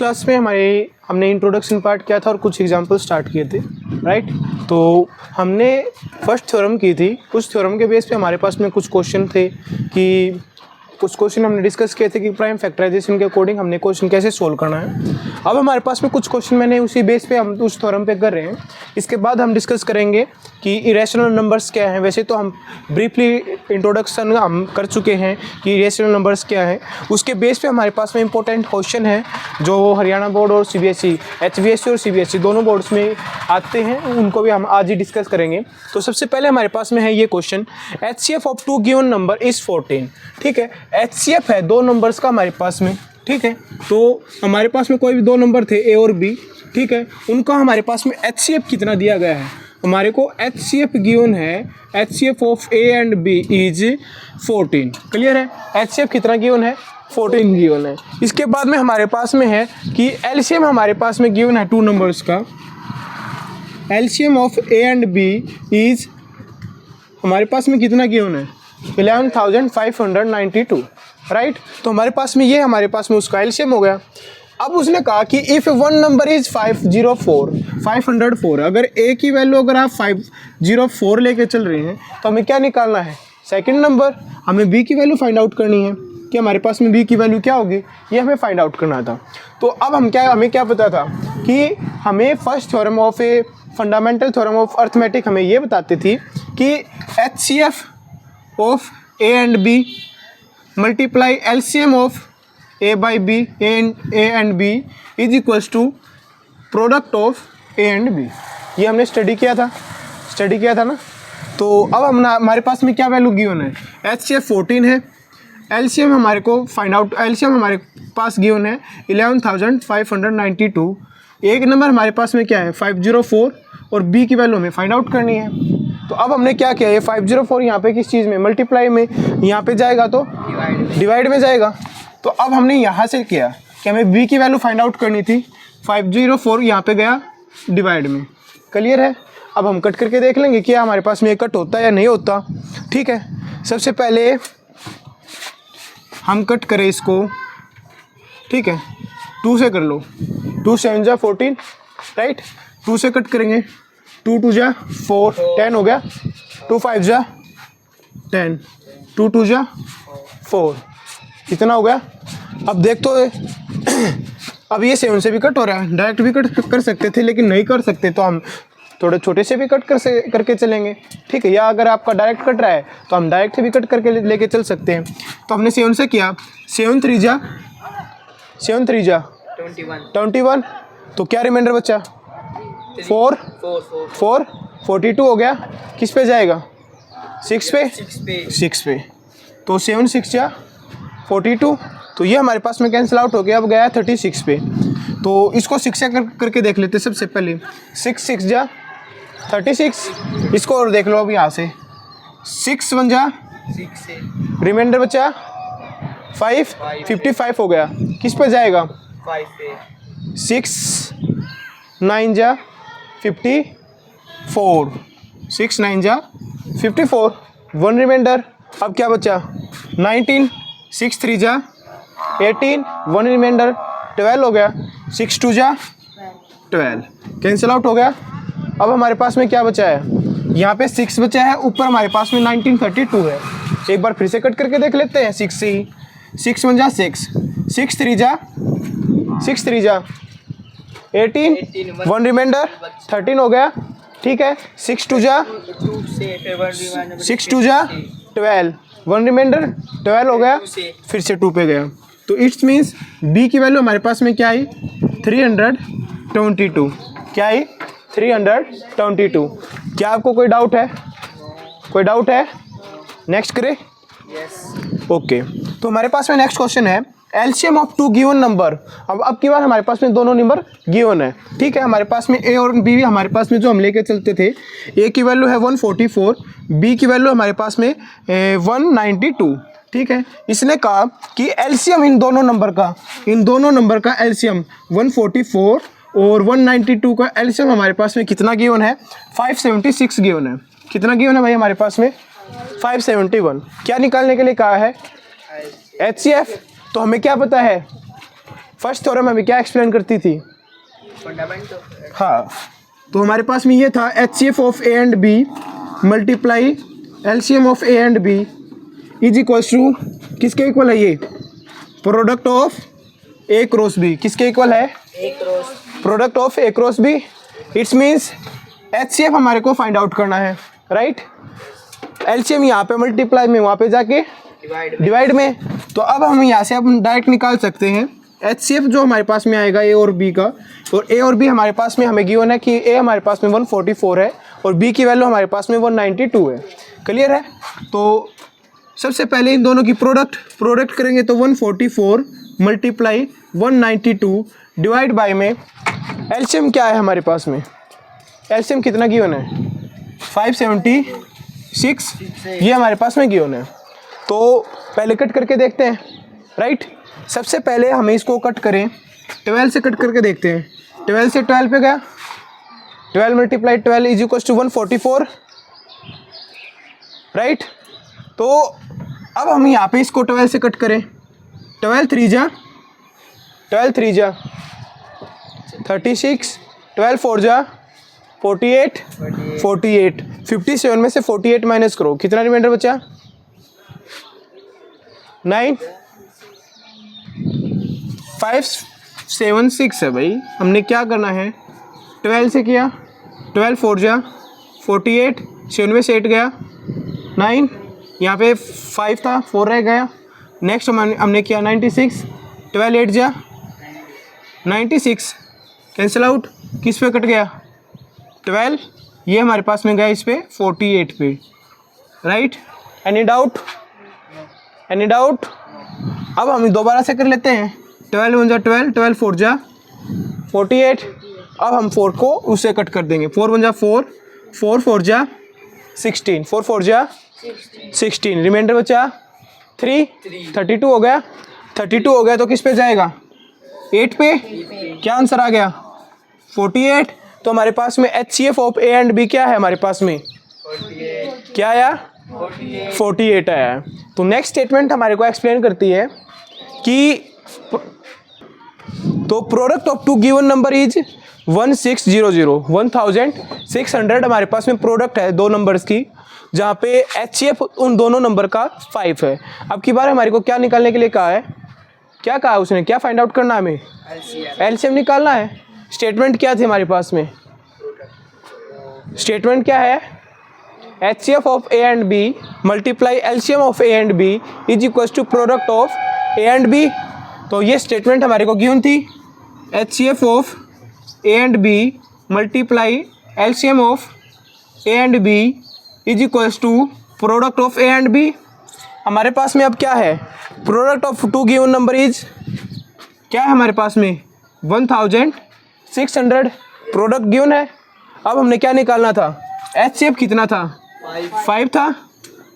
Class में हमने introduction part किया था और कुछ एग्जांपल स्टार्ट किए थे, राइट। तो हमने फर्स्ट थ्योरम की थी, उस थ्योरम के बेस पे हमारे पास में कुछ क्वेश्चन थे कि कुछ क्वेश्चन हमने डिस्कस किए थे कि प्राइम फैक्टराइजेशन के अकॉर्डिंग हमने क्वेश्चन कैसे सोल्व करना है। अब हमारे पास में कुछ क्वेश्चन मैंने उसी बेस पे हम उस थ्योरम पे कर रहे हैं। इसके बाद हम डिस्कस करेंगे कि इरेशनल नंबर्स क्या हैं। वैसे तो हम ब्रीफली इंट्रोडक्शन हम कर चुके हैं कि इरेशनल नंबर्स क्या हैं। उसके बेस पे हमारे पास में इंपॉर्टेंट क्वेश्चन है जो हरियाणा बोर्ड और सीबीएसई, एचवीएसई और सीबीएसई दोनों बोर्ड्स में आते हैं, उनको भी हम आज ही डिस्कस करेंगे। तो सबसे पहले हमारे पास में है ये question, HCF of 2 given number is 14। ठीक है, HCF है 2 नंबर्स का हमारे पास में। ठीक है, तो हमारे पास में कोई भी 2 नंबर थे A और B, ठीक है, उनका हमारे पास में HCF कितना दिया गया है। हमारे को HCF गिवन है, HCF of A and B is 14। Clear है, HCF कितना गिवन है, 14 गिवन है। इसके बाद में हमारे पास में है कि LCM हमारे पास में गिवन है 2 नंबर्स का। LCM of A and B is हमारे पास में कितना गिवन है, 11,592, राइट। तो हमारे पास में ये हमारे पास में उसका LCM हो गया। अब उसने कहा कि इफ़ 1 नंबर इज़ 504, अगर A की वैल्यू अगर आप 504 लेके चल रहे हैं तो हमें क्या निकालना है, सेकंड नंबर। हमें B की वैल्यू फाइंड आउट करनी है कि हमारे पास में B की वैल्यू क्या होगी, ये हमें फाइंड आउट करना था। तो अब हमें क्या पता था कि हमें first theorem of a fundamental theorem of arithmetic हमें ये बताती थी कि HCF of A and B multiply LCM of A by B A and B is equals to product of A and B। ये हमने स्टडी किया था ना। तो अब हमारे पास में क्या वैल्यू गिवन है, HCF 14 है, LCM हमारे को फाइंड आउट, LCM हमारे पास गिवन है 11,592। एक नंबर हमारे पास में क्या है 504 और B की वैल्यू हमें फाइंड आउट करनी है। तो अब हमने क्या किया, ये 504 यहाँ पे किस चीज़ में, मल्टीप्लाई में, यहाँ पे जाएगा तो डिवाइड में जाएगा। तो अब हमने यहाँ से किया कि हमें B की वैल्यू फाइंड आउट करनी थी, 504 यहाँ पे गया डिवाइड में। क्लियर है, अब हम कट करके देख लेंगे क्या हमारे पास में ये कट होता है या नहीं होता। ठीक है, सबसे पहले हम कट करें इसको। ठीक है, 2 से कर लो, 2 7 जा 14, राइट। 2 से कट करेंगे, 2 2 जा 4, 10 हो गया, 2 5 जा 10, 2 2 जा 4, कितना हो गया। अब देख तो अब ये 7 से भी कट हो रहा है, डायरेक्ट भी कट कर सकते थे लेकिन नहीं कर सकते, तो हम थोड़े छोटे से भी कट करके चलेंगे। ठीक है, या अगर आपका डायरेक्ट कट रहा है तो हम डायरेक्ट से भी कट करके लेके चल सकते हैं। तो हमने 7 से किया, 7 3 जा 21, तो क्या रिमाइंडर बचा 4 42 हो गया। किस पे जाएगा, 6 पे। तो 7 6 जा 42, तो ये हमारे पास में कैंसिल आउट हो गया। अब गया 36 पे, तो इसको 6 से करके देख लेते सबसे पहले। 6 6 जा 36, इसको और देख लो अब यहाँ से, 6 1 जा 6, रिमाइंडर बचा 5, 55 हो गया। किस पे जाएगा 5 पे। 6 9 जा 54, 6 9 जा 54, 1 रिमाइंडर। अब क्या बचा 19, 6 3 जा 18, 1 रिमाइंडर 12 हो गया, 6 2 जा 12, कैंसिल आउट हो गया। अब हमारे पास में क्या बचा है, यहाँ पे 6 बचा है, ऊपर हमारे पास में 1932 है। एक बार फिर से कट करके देख लेते हैं। 6 1 जा 6, 6 3 जा 18, 1 रिमाइंडर 13 हो गया। ठीक है, 6 2 जा 12, 1 रिमाइंडर 12 हो गया, फिर से 2 पे गया। तो इट्स मीन्स B की वैल्यू हमारे पास में क्या आई 322। क्या आई 322। क्या आपको कोई डाउट है, नेक्स्ट करें। ओके, तो हमारे पास में नेक्स्ट क्वेश्चन है LCM ऑफ 2 गिवन नंबर। अब की बार हमारे पास में दोनों नंबर गिवन है। ठीक है, हमारे पास में A और B हमारे पास में जो हम लेके चलते थे, A की वैल्यू है 144, B की वैल्यू हमारे पास में 192। ठीक है, इसने कहा कि LCM इन दोनों नंबर का LCM 144 और 192 का LCM हमारे पास में कितना गिवन है 576 गिवन है। कितना गिवन है भाई हमारे पास में 571। क्या निकालने के लिए कहा है HCF। तो हमें क्या पता है फर्स्ट थ्योरम हमें क्या एक्सप्लेन करती थी? फंडामेंटल। हाँ, तो हमारे पास में ये था HCF of A and B multiply LCM of A and B is equals to किसके इक्वल है ये? Product of A cross B। किसके इक्वल है? A cross product of A cross B। It's means HCF हमारे को find out करना है, right? LCM यहाँ पे मल्टीप्लाई में, वहाँ पे जाके डिवाइड में। तो अब हम यहाँ से अब डायरेक्ट निकाल सकते हैं HCF जो हमारे पास में आएगा A और B का, और A और B हमारे पास में हमें गिवन है कि A हमारे पास में 144 है और B की वैल्यू हमारे पास में 192 है। क्लियर है? तो सबसे पहले इन दोनों की प्रोडक्ट करेंगे तो 144 मल्टीप्लाई 192 डिवाइड बाय में LCM क्या है हमारे पास में? LCM कितना गिवन है? 576 ये हमारे पास में गिवन है। तो पहले कट करके देखते हैं, राइट? सबसे पहले हमें इसको कट करें, 12 से कट करके देखते हैं। 12 से 12 पे गया, 12 multiply 12 is equal to 144, right? तो अब हम यहाँ पे इसको 12 से कट करें, 12 3 जा 36, 12 4 जा 48, 57 में से 48 माइनस करो, कितना रिमाइंडर बचा? 9 576 है भाई। हमने क्या करना है? 12 से किया, 12 4 जा 48, 7 में से 8 गया 9, यहाँ पे 5 था 4 रह गया। नेक्स्ट हमने किया 96, 12 8 जा 96 कैंसिल आउट, किस पे कट गया? 12, ये हमारे पास में गया इस पे 48 पे, राइट? Any doubt? अब हम दोबारा से कर लेते हैं। 12 1 जा 12, 12 4 जा 48। अब हम 4 को उससे कट कर देंगे, 4 1 जा 4, 4 4 जा 16, 4 4 जा 16, रिमाइंडर बचा 3, 32 हो गया। 32 हो गया तो किस पे जाएगा? 8 पे। क्या आंसर आ गया? 48। तो हमारे पास में HCF of A and B क्या है हमारे पास में? 48। क्या आया? 48 आया। तो नेक्स्ट स्टेटमेंट हमारे को एक्सप्लेन करती है कि तो product of two given number is 1600 हमारे पास में प्रोडक्ट है दो नंबर्स की, जहाँ पे HCF उन दोनों नंबर का 5 है। अब की बार हमारे को क्या निकालने के लिए कहा है? क्या कहा उसने? क्या फाइंड आउट करना है हमें? LCM निकालना है। स्टेटमेंट क्या थी हमारे पास में? स्टेटमेंट क्या है? HCF of A and B multiply LCM of A and B is equal to product of A and B। तो ये स्टेटमेंट हमारे को गिवन थी, HCF of A and B multiply LCM of A and B is equal to product of A and B। हमारे पास में अब क्या है? Product of two given number is क्या है हमारे पास में? 1600 प्रोडक्ट गिवन है। अब हमने क्या निकालना था? HCF कितना था? 5 था,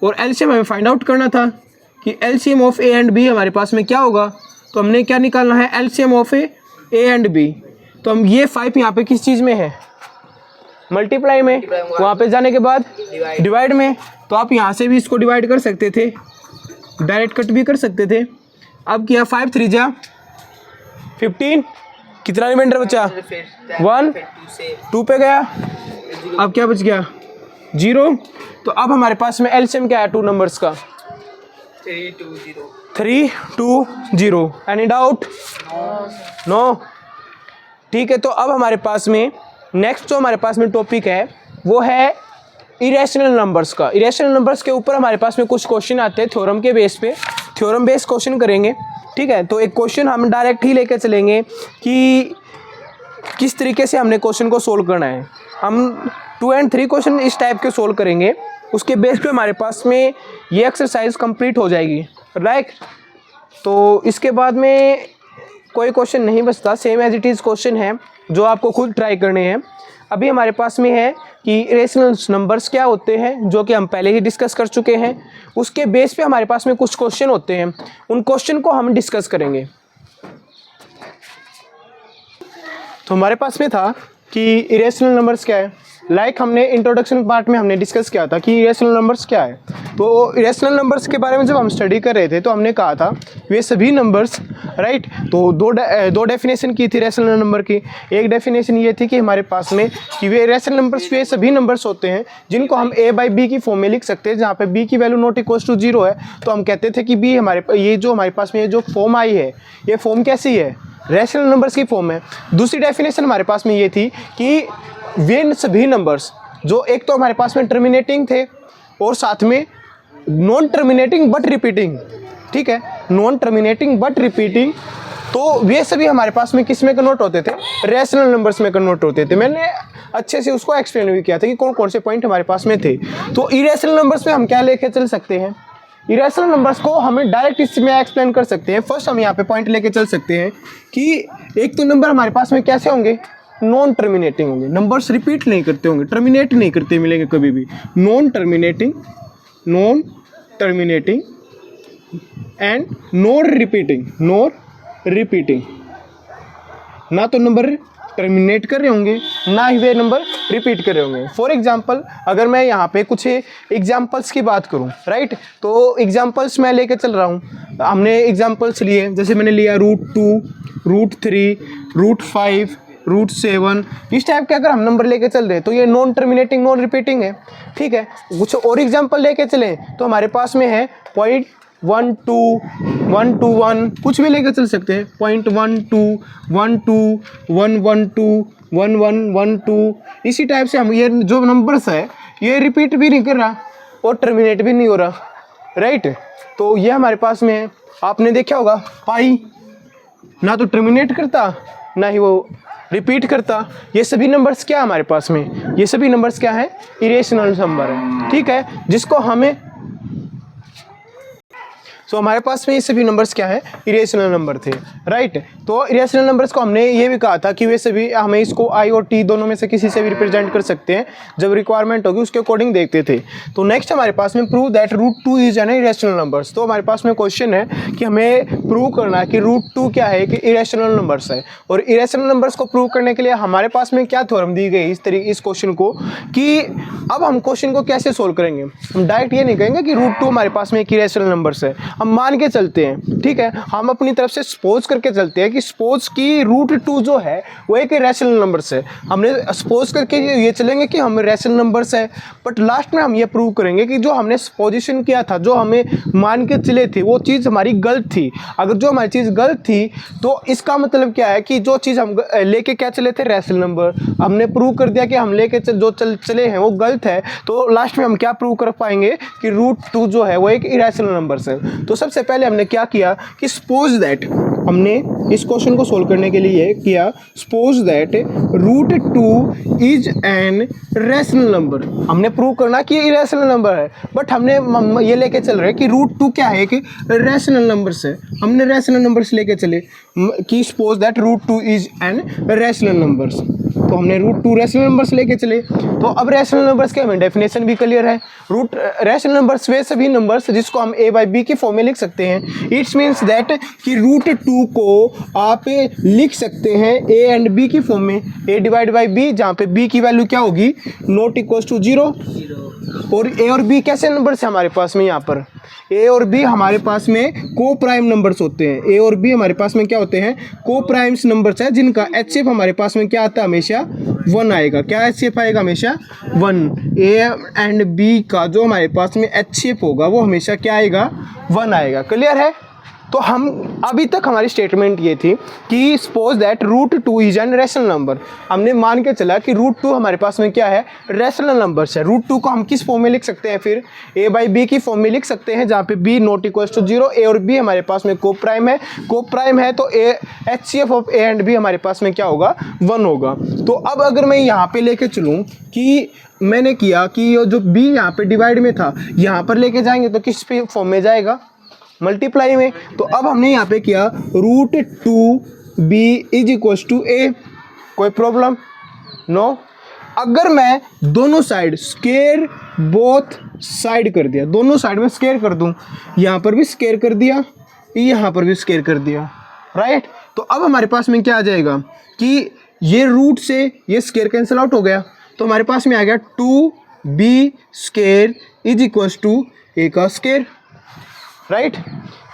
और LCM हमें फाइंड आउट करना था कि LCM of A and B हमारे पास में क्या होगा। तो हमने क्या निकालना है? LCM of A and B। तो हम ये 5 यहाँ पे किस चीज़ में है? मल्टीप्लाई में। वहाँ पे जाने के बाद डिवाइड में। तो आप यहाँ से भी इसको डिवाइड कर सकते थे, डायरेक्ट कट भी कर सकते थे। अब किया 5 3 जा 15, कितना रिमाइंडर बचा? 1, 2 पे गया। अब क्या बच गया? 0। तो अब हमारे पास में LCM क्या है टू नंबर्स का? 320। Any doubt? नो। ठीक है, तो अब हमारे पास में नेक्स्ट जो हमारे पास में टॉपिक है वो है इरेशनल नंबर्स का। इरेशनल नंबर्स के ऊपर हमारे पास में कुछ क्वेश्चन आते हैं थ्योरम के बेस पे, थ्योरम बेस्ड क्वेश्चन करेंगे। ठीक है, तो एक क्वेश्चन हम डायरेक्ट ही लेके चलेंगे कि किस तरीके से हमने क्वेश्चन को सोल्व करना है। हम 2 और 3 क्वेश्चन इस टाइप के सोल्व करेंगे, उसके बेस पे हमारे पास में ये एक्सरसाइज कंप्लीट हो जाएगी, राइट? तो इसके बाद में कोई क्वेश्चन नहीं बचता, same as it is question है जो आपको खुद ट्राई करने हैं। अभी हमारे पास में है कि इरेशनल नंबर्स क्या होते हैं, जो कि हम पहले ही डिस्कस कर चुके हैं। उसके बेस पे हमारे पास में कुछ क्वेश्चन होते हैं, उन क्वेश्चन को हम डिस्कस करेंगे। तो हमारे पास में था कि इरेशनल नंबर्स क्या है। लाइक हमने इंट्रोडक्शन पार्ट में हमने डिस्कस किया था कि इरेशनल नंबर्स क्या है। तो इरेशनल नंबर्स के बारे में जब हम स्टडी कर रहे थे तो हमने कहा था वे सभी नंबर्स राइट। तो दो डेफिनेशन की थी रैशनल नंबर की। एक डेफिनेशन ये थी कि हमारे पास में कि वे रैशनल नंबर्स वे सभी नंबर्स होते हैं जिनको हम a बाई बी की फॉर्म में लिख सकते हैं, जहाँ पे b की वैल्यू नॉट इक्वल टू 0 है। तो हम कहते थे कि b ये जो हमारे पास में ये जो फॉर्म आई है, ये फॉर्म कैसी है, रैशनल नंबर्स की फॉर्म है। दूसरी डेफिनेशन हमारे पास में ये थी कि वे सभी नंबर्स जो एक तो हमारे पास में टर्मिनेटिंग थे और साथ में नॉन टर्मिनेटिंग बट रिपीटिंग, ठीक है, नॉन टर्मिनेटिंग बट रिपीटिंग, तो वे सभी हमारे पास में किस में कन्वर्ट होते थे, रैशनल नंबर्स में कन्वर्ट होते थे। मैंने अच्छे से उसको एक्सप्लेन भी किया था कि कौन कौन से पॉइंट हमारे पास में थे। तो इरेशनल नंबर्स में हम क्या लेके चल सकते हैं, इरेशनल नंबर्स को हमें डायरेक्ट इसमें एक्सप्लेन कर सकते हैं। फर्स्ट हम यहाँ पे पॉइंट लेके चल सकते हैं कि एक तो नंबर हमारे पास में कैसे होंगे, नॉन टर्मिनेटिंग होंगे, नंबर्स रिपीट नहीं करते होंगे, टर्मिनेट नहीं करते मिलेंगे कभी भी, non terminating and non repeating, ना तो नंबर टर्मिनेट कर रहे होंगे ना ही वे नंबर रिपीट कर रहे होंगे। फॉर एग्जांपल अगर मैं यहाँ पे कुछ एग्जांपल्स की बात करूँ, राइट, तो एग्जांपल्स मैं लेके चल रहा हूँ। हमने एग्जांपल्स लिए, जैसे मैंने लिया √2, √3, √5, √7, इस टाइप के अगर हम नंबर लेके चल रहे हैं तो ये नॉन टर्मिनेटिंग नॉन रिपीटिंग है, ठीक है। कुछ और एग्जांपल लेके चलें तो हमारे पास में है 0.12, 121, कुछ भी लेकर चल सकते हैं, 0.12, 12, 112, 1112, इसी टाइप से हम ये जो नंबर्स है ये रिपीट भी नहीं कर रहा और टर्मिनेट भी नहीं हो रहा, राइट। तो ये हमारे पास में है। आपने देखा होगा पाई ना तो टर्मिनेट करता ना ही वो रिपीट करता। ये सभी नंबर्स क्या हमारे पास में, ये सभी नंबर्स क्या है, इरेशनल नंबर है, ठीक है, जिसको हमें हमारे पास में ये सभी नंबर्स क्या है, इरेशनल नंबर थे, राइट। तो इरेशनल नंबर्स को हमने ये भी कहा था कि वे सभी हमें इसको आई और टी दोनों में से किसी से भी रिप्रेजेंट कर सकते हैं, जब रिक्वायरमेंट होगी उसके अकॉर्डिंग देखते थे। तो नेक्स्ट हमारे पास में prove that √2 is an irrational numbers. तो हमारे पास में क्वेश्चन है कि हमें प्रूव करना है कि √2 क्या है, कि इरेशनल नंबर्स है। और इरेशनल नंबर्स को प्रूव करने के लिए हमारे पास में क्या थ्योरम दी गई इस क्वेश्चन को, कि अब हम क्वेश्चन को कैसे सोल्व करेंगे। हम डायरेक्ट ये नहीं कहेंगे कि √2 हमारे पास में एक इरेशनल नंबर्स है, हम मान के चलते हैं, ठीक है, हम अपनी तरफ से सपोज करके चलते हैं कि सपोज की √2 जो है वो एक रैशनल नंबर्स है। हमने सपोज करके ये चलेंगे कि हम रैशनल नंबर्स है, बट लास्ट में हम ये प्रूव करेंगे कि जो हमने सपोजिशन किया था, जो हमें मान के चले थे, वो चीज़ हमारी गलत थी। अगर जो हमारी चीज़ गलत थी तो इसका मतलब क्या है कि जो चीज़ हम लेके क्या चले थे, रैशनल नंबर, हमने प्रूव कर दिया कि हम लेके चले हैं वो गलत है। तो लास्ट में हम क्या प्रूव कर पाएंगे कि √2 जो है वो एक इरेशनल नंबर्स है। तो सबसे पहले हमने क्या किया कि सपोज दैट, हमने इस क्वेश्चन को सोल्व करने के लिए किया, suppose that √2 is an rational number. हमने प्रूव करना कि ये रैशनल नंबर है, बट हमने ये लेके चल रहे हैं कि √2 क्या है, कि रैशनल नंबर्स है। हमने रैशनल नंबर्स लेके चले कि suppose that √2 is an rational numbers. तो हमने √2 रैशनल नंबर्स लेके चले। तो अब रैशनल नंबर्स के हमें डेफिनेशन भी क्लियर है। रैशनल नंबर्स वे सभी नंबर्स जिसको हम a बाई बी की फॉर्म में लिख सकते हैं। इट्स मीन्स दैट कि √2 को आप लिख सकते हैं a एंड b की फॉर्म में, a डिवाइड बाई b, जहाँ पे b की वैल्यू क्या होगी, नॉट इक्वल टू 0। और a और b कैसे नंबर्स है हमारे पास में, यहाँ पर a और b हमारे पास में को प्राइम नंबर्स होते हैं। a और b हमारे पास में क्या होते हैं, को प्राइम्स नंबर्स है, जिनका HCF हमारे पास में क्या आता है, हमेशा 1 आएगा। क्या HCF आएगा, हमेशा 1। a एंड b का जो हमारे पास में HCF होगा वो हमेशा क्या आएगा, 1 आएगा। क्लियर है। तो हम अभी तक हमारी स्टेटमेंट ये थी कि suppose that √2 is an rational number. हमने मान के चला कि √2 हमारे पास में क्या है, रैशनल नंबर्स है। √2 को हम किस फॉर्म में लिख सकते हैं, फिर a बाई बी की फॉर्म में लिख सकते हैं, जहाँ पे b not equal to 0। a और b हमारे पास में को प्राइम है, को प्राइम है तो HCF of a and b हमारे पास में क्या होगा, 1 होगा। तो अब अगर मैं यहाँ पे लेके चलूँ कि मैंने किया कि जो b यहाँ पे डिवाइड में था, यहाँ पर लेके जाएंगे तो किस फॉर्म में जाएगा, मल्टीप्लाई में। तो अब हमने यहाँ पे किया √2b is equal to a। कोई प्रॉब्लम नो। अगर मैं दोनों साइड स्केयर बोथ साइड कर दिया, दोनों साइड में स्केयर कर दूं, यहाँ पर भी स्केयर कर दिया, यहाँ पर भी स्केयर कर दिया, राइट। तो अब हमारे पास में क्या आ जाएगा कि ये रूट से ये स्केयर कैंसिल आउट हो गया, तो हमारे पास में आ गया 2b square is equal to a का स्केयर, राइट।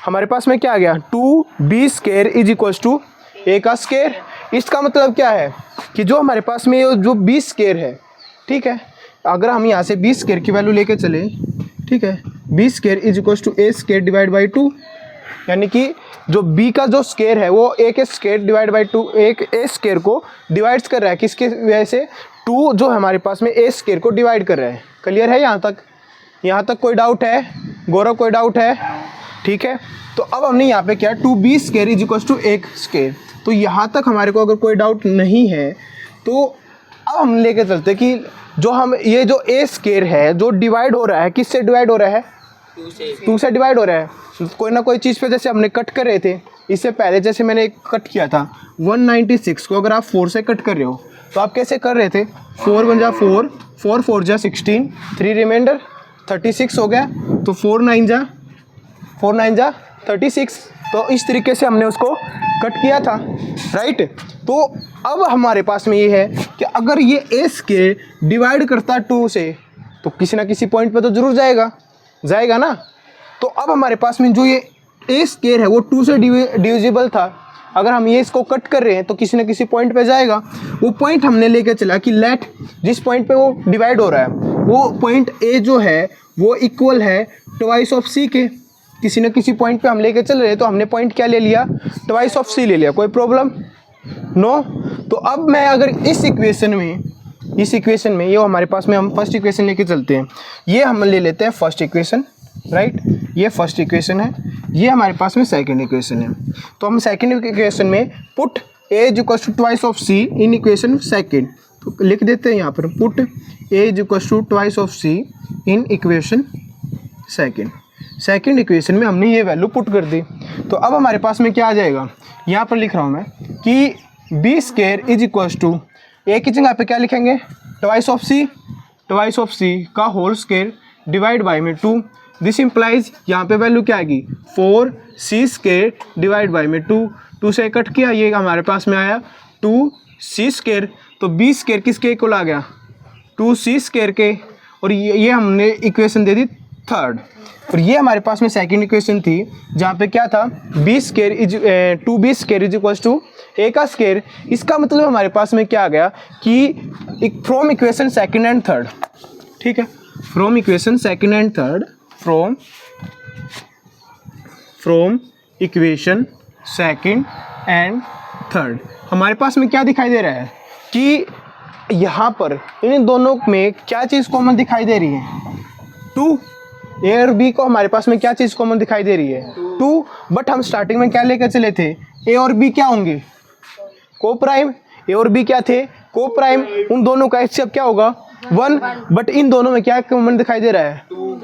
हमारे पास में क्या आ गया 2b square is equals to a का स्क्वायर। इसका मतलब क्या है कि जो हमारे पास में ये जो b स्क्वायर है, ठीक है, अगर हम यहाँ से b स्क्वायर की वैल्यू लेके चले, ठीक है, b square is equals to a square divide by 2, यानी कि जो b का जो स्क्वायर है वो a के स्क्वायर डिवाइड बाई 2, एक a स्क्वायर को डिवाइड्स कर रहा है, किसके वजह से 2 जो हमारे पास में a स्क्वायर को डिवाइड कर रहा है। क्लियर है यहाँ तक? यहाँ तक कोई डाउट है? गौरव कोई डाउट है? ठीक है, तो अब हमने यहाँ पे क्या 2b square is equals to a square, तो यहाँ तक हमारे को अगर कोई डाउट नहीं है तो अब हम लेके चलते कि जो हम ये जो a स्क्वायर है जो डिवाइड हो रहा है, किससे डिवाइड हो रहा है? 2 से डिवाइड हो रहा है। कोई ना कोई चीज़ पे जैसे हमने कट कर रहे थे, इससे पहले जैसे मैंने एक कट किया था 196 को, अगर आप 4 से कट कर रहे हो तो आप कैसे कर रहे थे? 4 1 जा 4, 4 4 जा 16, 3 रिमाइंडर 36 हो गया, तो 4 9 जा 36, तो इस तरीके से हमने उसको कट किया था, राइट। तो अब हमारे पास में ये है कि अगर ये a स्क्वायर डिवाइड करता 2 से तो किसी ना किसी पॉइंट पे तो जरूर जाएगा ना। तो अब हमारे पास में जो ये a स्क्वायर है वो 2 से डिविजिबल था, अगर हम ये इसको कट कर रहे हैं तो किसी ना किसी पॉइंट पे जाएगा। वो पॉइंट हमने लेके चला कि लेट जिस पॉइंट पे वो डिवाइड हो रहा है वो पॉइंट a जो है वो इक्वल है ट्वाइस ऑफ c के। किसी न किसी पॉइंट पे हम लेके चल रहे हैं तो हमने पॉइंट क्या ले लिया? ट्वाइस ऑफ c ले लिया। कोई प्रॉब्लम? नो। तो अब मैं अगर इस इक्वेशन में ये हमारे पास में हम फर्स्ट इक्वेशन लेके चलते हैं, ये हम ले लेते हैं फर्स्ट इक्वेशन, राइट। ये फर्स्ट इक्वेशन है, ये हमारे पास में सेकंड इक्वेशन है। तो हम सेकंड इक्वेशन में put a is equal to twice of c in equation second, तो लिख देते हैं यहाँ पर put a is equal to twice of c in equation second equation में हमने ये वैल्यू पुट कर दी। तो अब हमारे पास में क्या आ जाएगा? यहाँ पर लिख रहा हूँ मैं कि b square is equal to a की जगह पे क्या लिखेंगे? ट्वाइस ऑफ c का होल स्क्वायर डिवाइड बाई में 2। दिस इम्प्लाइज यहाँ पे वैल्यू क्या आएगी? 4c स्क्वायर डिवाइड बाई में 2 से कट किया, ये हमारे पास में आया 2c स्क्वायर। तो b स्क्वायर किसके इक्वल आ गया? 2c स्क्वायर के, और ये हमने इक्वेशन दे दी थर्ड। और ये हमारे पास में सेकंड इक्वेशन थी जहाँ पे क्या था? b square is 2b square is equal to a का स्क्वायर। इसका मतलब हमारे पास में क्या आ गया कि from equation second and third, ठीक है, from equation second and third, from equation second and third हमारे पास में क्या दिखाई दे रहा है कि यहाँ पर इन दोनों में क्या चीज़ कॉमन दिखाई दे रही है? 2। a और b को हमारे पास में क्या चीज़ कॉमन दिखाई दे रही है? 2। बट हम स्टार्टिंग में क्या लेकर चले थे? a और b क्या होंगे? को प्राइम। a और b क्या थे? को प्राइम। उन दोनों का एचसीएफ क्या होगा? 1। बट इन दोनों में क्या कॉमन दिखाई दे रहा है?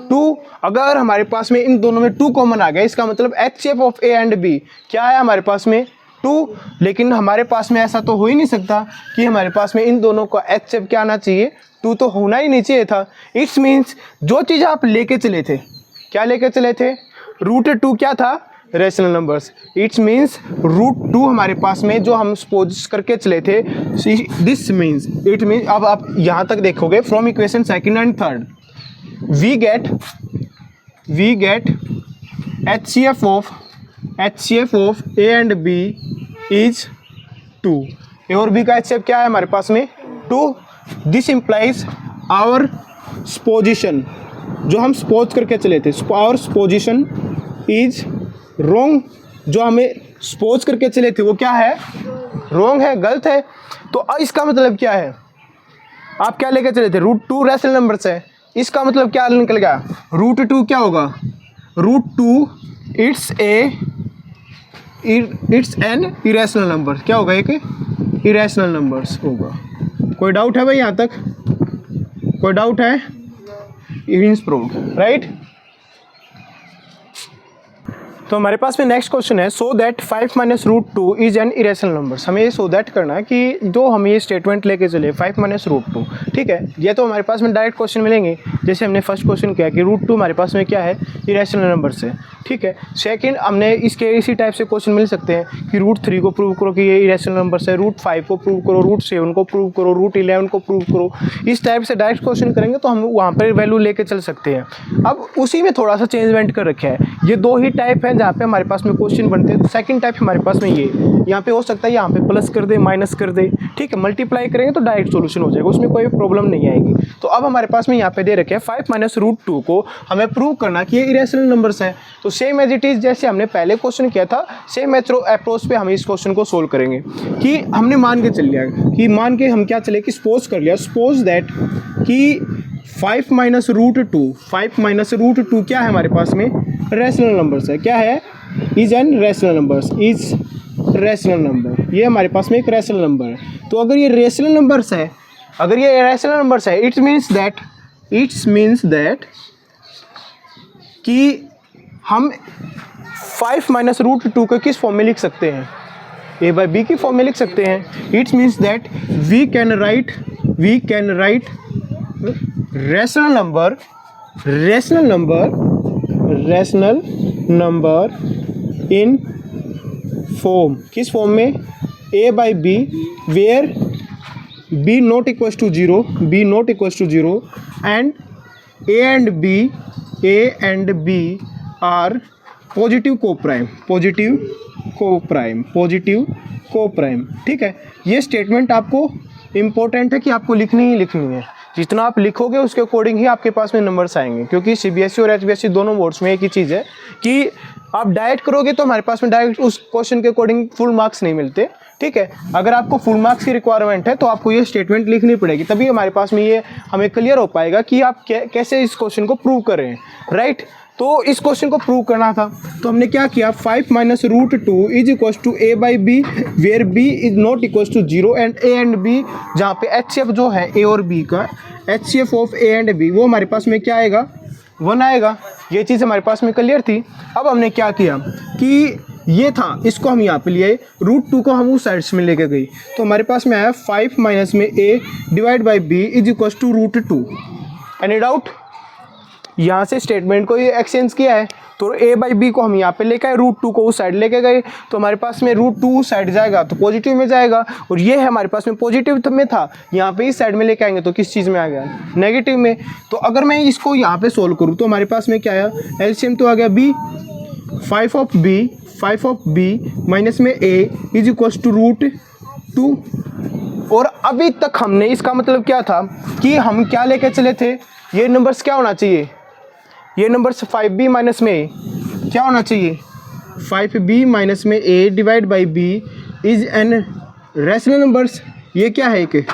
2। अगर हमारे पास में इन दोनों में 2 कॉमन आ गया, इसका मतलब HCF of a and b क्या है हमारे पास में? 2। लेकिन हमारे पास में ऐसा तो हो ही नहीं सकता कि हमारे पास में इन दोनों का एचसीएफ क्या आना चाहिए? 2 तो होना ही नहीं चाहिए था। इट्स मीन्स जो चीज़ आप लेके चले थे, क्या लेके चले थे? √2 क्या था? Rational numbers. इट्स मीन्स √2 हमारे पास में जो हम सपोज करके चले थे, दिस मीन्स इट मीन्स अब आप यहाँ तक देखोगे from equation second and third we get HCF of A and B is 2। A और B का HCF क्या है हमारे पास में? 2। दिस इम्प्लाइज आवर सपोजिशन, जो हम सपोज करके चले थे, आवर सपोजिशन इज रॉन्ग। जो हमें सपोज करके चले थे वो क्या है? रॉन्ग है, गलत है। तो इसका मतलब क्या है? आप क्या लेके चले थे? √2 रेशनल नंबर्स है। इसका मतलब क्या निकल गया? √2 क्या होगा? √2 इट्स एन इरेशनल नंबर। क्या होगा? एक इरेशनल नंबर्स होगा। कोई डाउट है भाई यहाँ तक? कोई डाउट है? Is proved, right. तो हमारे पास में नेक्स्ट क्वेश्चन है, so that 5 - √2 is an irrational numbers. हमें ये सो दैट करना है कि जो हम ये स्टेटमेंट लेके चले 5 - √2, ठीक है, ये तो हमारे पास में डायरेक्ट क्वेश्चन मिलेंगे। जैसे हमने फर्स्ट क्वेश्चन किया कि रूट 2 हमारे पास में क्या है, इरेशनल नंबर्स है, ठीक है। सेकंड हमने इसके इसी टाइप से क्वेश्चन मिल सकते हैं कि रूट 3 को प्रूव करो कि ये इरेशनल नंबर्स है, रूट 5 को प्रूव करो, रूट 7 को प्रूव करो, रूट 11 को प्रूव करो। इस टाइप से डायरेक्ट क्वेश्चन करेंगे तो हम वहाँ पर वैल्यू लेके चल सकते हैं। अब उसी में थोड़ा सा चेंजमेंट कर रखा है, ये दो ही टाइप है जहाँ पे हमारे पास में क्वेश्चन बनते हैं। सेकंड टाइप हमारे पास में ये यहाँ पे हो सकता है यहाँ पे प्लस कर दे, माइनस कर दे, ठीक है। मल्टीप्लाई करेंगे तो डायरेक्ट सॉल्यूशन हो जाएगा, उसमें कोई प्रॉब्लम नहीं आएगी। तो अब हमारे पास में यहाँ पे दे रखे हैं 5 माइनस रूट 2 को हमें प्रूव करना कि ये इरेशनल नंबर्स हैं। तो सेम एज इट इज़ जैसे हमने पहले क्वेश्चन किया था, सेम अप्रोच पे हम इस क्वेश्चन को सोल्व करेंगे कि हमने मान के चल लिया कि मान के हम क्या चले कि सपोज कर लिया, सपोज दैट कि 5 माइनस रूट 2, 5 माइनस रूट 2 क्या है हमारे पास में, रैशनल नंबर्स है। क्या है, is an rational numbers, is rational number. ये हमारे पास में एक रैशनल नंबर है। तो अगर ये रैशनल नंबर्स है, अगर ये रैशनल नंबर्स है, इट्स मीन्स दैट कि हम 5 माइनस रूट 2 को किस फॉर्म में लिख सकते हैं, a बाई बी की फॉर्म में लिख सकते हैं। It's means that we can write rational number in form, किस फॉर्म में, a by B where b not equals to 0 and a and b are positive co-prime, ठीक है। ये स्टेटमेंट आपको इम्पोर्टेंट है कि आपको लिखनी ही लिखनी है। जितना आप लिखोगे उसके अकॉर्डिंग ही आपके पास में नंबर्स आएंगे, क्योंकि सीबीएसई और एचबीएसई दोनों बोर्ड्स में एक ही चीज़ है कि आप डायरेक्ट करोगे तो हमारे पास में डायरेक्ट उस क्वेश्चन के अकॉर्डिंग फुल मार्क्स नहीं मिलते, ठीक है। अगर आपको फुल मार्क्स की रिक्वायरमेंट है तो आपको ये स्टेटमेंट लिखनी पड़ेगी, तभी हमारे पास में ये हमें क्लियर हो पाएगा कि आप कैसे इस क्वेश्चन को प्रूव कर रहे हैं, राइट। तो इस क्वेश्चन को प्रूव करना था तो हमने क्या किया, 5 minus root 2 is equal to a by B where b is not equal to 0 and a and b, जहाँ पे HCF जो है a और b का, HCF of a and b वो हमारे पास में क्या आएगा, 1 आएगा। ये चीज़ हमारे पास में क्लियर थी। अब हमने क्या किया कि ये था, इसको हम यहाँ पे लिए, रूट 2 को हम उस साइड में लेके गई, तो हमारे पास में आया 5 माइनस में a divide by b is equal to root 2। Any doubt, यहाँ से स्टेटमेंट को ये एक्सचेंज किया है, तो a बाई बी को हम यहाँ पे लेके आए, रूट 2 को उस साइड लेके गए, तो हमारे पास में रूट 2 उस साइड जाएगा तो पॉजिटिव में जाएगा, और ये है हमारे पास में पॉजिटिव में था, यहाँ पे इस साइड में लेके आएंगे तो किस चीज़ में आ गया, नेगेटिव में। तो अगर मैं इसको यहाँ पे सोल्व करूँ तो हमारे पास में क्या आया, एलसीएम तो आ गया b, 5 ऑफ b माइनस में a is equal to root 2। और अभी तक हमने, इसका मतलब क्या था कि हम क्या लेके चले थे, ये नंबर्स क्या होना चाहिए, ये नंबर्स 5b माइनस में क्या होना चाहिए, 5b माइनस में a divide by b is an rational numbers. ये क्या है, एक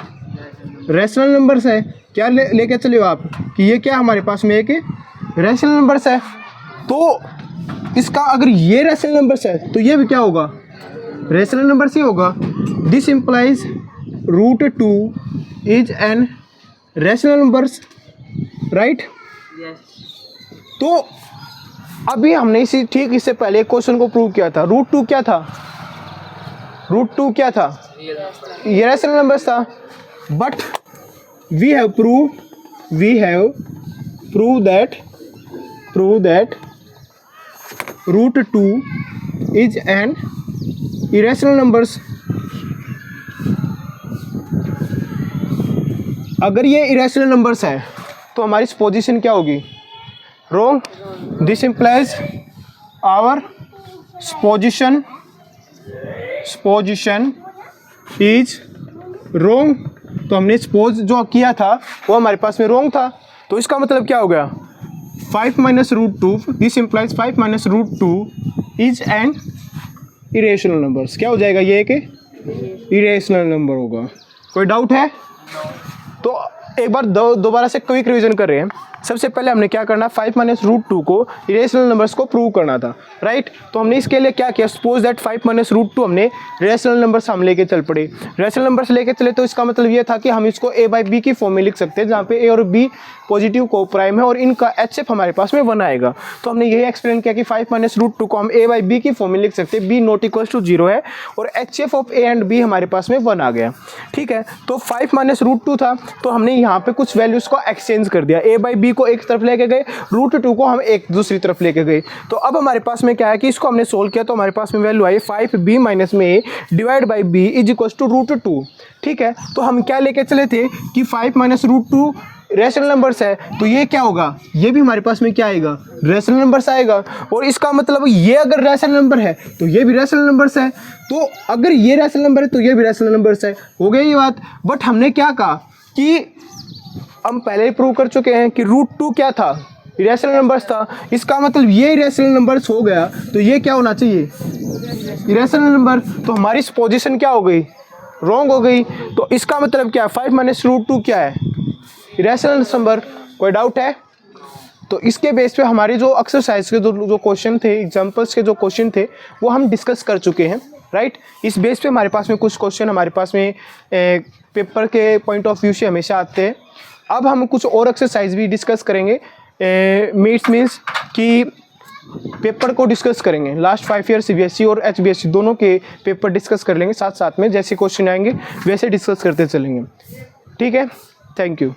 रैशनल नंबर्स है। क्या लेके चले हो आप कि ये क्या हमारे पास में एक रैशनल नंबर्स है। तो इसका अगर ये रैशनल नंबर्स है तो ये भी क्या होगा, रैशनल नंबर्स ही होगा। This implies root 2 is an rational numbers, right. तो अभी हमने इसी ठीक इससे पहले एक क्वेश्चन को प्रूव किया था, रूट 2 क्या था, रूट 2 क्या था, ये रैशनल नंबर्स था। But we have prove that root 2 is an irrational numbers. अगर ये इरेशनल नंबर्स है तो हमारी पोजीशन क्या होगी, wrong. This implies our position is wrong. तो हमने सपोज जो किया था वो हमारे पास में wrong था, तो इसका मतलब क्या हो गया, 5 minus root 2, this implies 5 minus root 2 is an irrational numbers. क्या हो जाएगा, ये एक इरेशनल नंबर होगा। कोई डाउट है? तो एक बार दोबारा से क्विक रिवीजन कर रहे हैं। सबसे पहले हमने क्या करना, 5 माइनस रूट 2 को इरेशनल नंबर्स को प्रूव करना था, राइट। तो हमने इसके लिए क्या किया, सपोज दैट 5 माइनस रूट 2 हमने रेशनल नंबर्स हम लेके चल पड़े। रेशनल नंबर्स लेके चले तो इसका मतलब ये था कि हम इसको a बाई बी की फॉर्म में लिख सकते हैं, जहाँ पे a और b पॉजिटिव को प्राइम है और इनका HCF हमारे पास में 1 आएगा। तो हमने यही एक्सप्लेन किया कि 5 माइनस रूट 2 को हम a बाई बी की फॉर्म में लिख सकते हैं, b नॉट इक्वल टू 0 है और HCF of a and b हमारे पास में 1 आ गया, ठीक है। तो 5 माइनस रूट 2 था, तो हमने यहाँ पे कुछ वैल्यूज़ को एक्सचेंज कर दिया, a बाई बी को एक तरफ लेके गए, √2 को हम एक दूसरी तरफ लेके गए। तो अब हमारे पास में क्या है कि इसको हमने सोल्व किया तो हमारे पास में वैल्यू आई 5b माइनस में a divide by b is equal to √2। ठीक है, तो हम क्या लेके चले थे कि 5 माइनस √2 रैशनल नंबर्स है, तो ये क्या होगा, ये भी हमारे पास में क्या आएगा, रैशनल नंबर्स आएगा। और इसका मतलब ये अगर रैशनल नंबर है तो ये भी रैशनल नंबर्स है, तो अगर ये रैशनल नंबर है तो ये भी रैशनल नंबर्स है। हो गई ये बात। बट हमने क्या कहा कि हम पहले ही प्रूव कर चुके हैं कि √2 क्या था, रैशनल नंबर्स था। इसका मतलब ये रैशनल नंबर्स हो गया, तो ये क्या होना चाहिए, रैशनल नंबर। तो हमारी पोजीशन क्या हो गई, रॉन्ग हो गई। तो इसका मतलब क्या है, 5 माइनस √2 क्या है, रैशनल नंबर। कोई डाउट है? तो इसके बेस पे हमारे जो एक्सरसाइज के जो क्वेश्चन थे, एग्जांपल्स के जो क्वेश्चन थे, वो हम डिस्कस कर चुके हैं, राइट। इस बेस पे हमारे पास में कुछ क्वेश्चन हमारे पास में पेपर के पॉइंट ऑफ व्यू से हमेशा आते हैं। अब हम कुछ और एक्सरसाइज भी डिस्कस करेंगे, मीन्स कि पेपर को डिस्कस करेंगे। लास्ट 5 ईयर CBSE और HBSE दोनों के पेपर डिस्कस कर लेंगे साथ साथ में, जैसे क्वेश्चन आएंगे वैसे डिस्कस करते चलेंगे। ठीक है, थैंक यू।